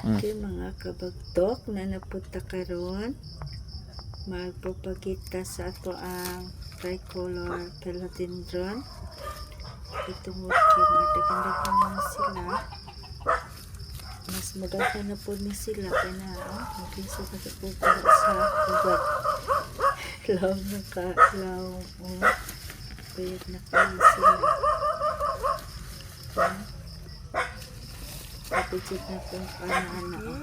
Okay, mga kabagtok na napunta karon, magpapagita sa ato ang tricolor philodendron. Itong okay, madagan-dagan na sila. Mas maganda na po ni sila kaya na mag-iso kasi po sa ugat. Law na ka, law pwede na kayo sila. Kapitid na kung ano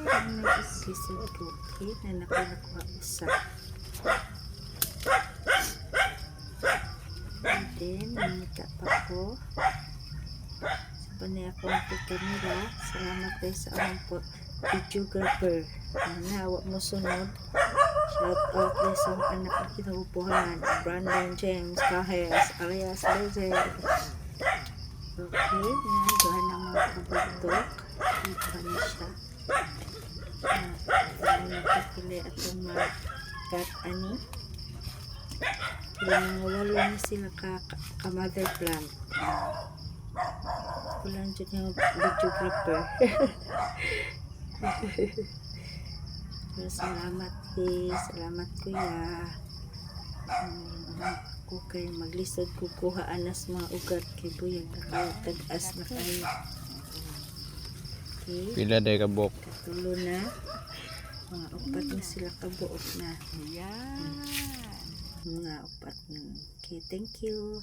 ang nag-isisod ko. Okay, na nakuha isa. And then, namita pa ko. Sabi ako ang kamera. Salamat tayo sa aming po videographer. Nawa mo sunod. Shout out tayo sa anak na kinabubuhan. Brandon James Cahes alias Lezer. Okay, nagawa ng mga kabagtok. Ito na siya. Nagkakili atong mga kat-ani. Mga walo na sila ka-mother plant. Kulang dyan yung videographer. Salamat salamat kuya. Ako kay maglisod kukuha anas mga ugat kay buyag nakatag-as na kayo. Okay. Pila day ka buok. Katulo na. Mga upat na sila kabuok na. Ayan. Mga upat na. Okay, thank you.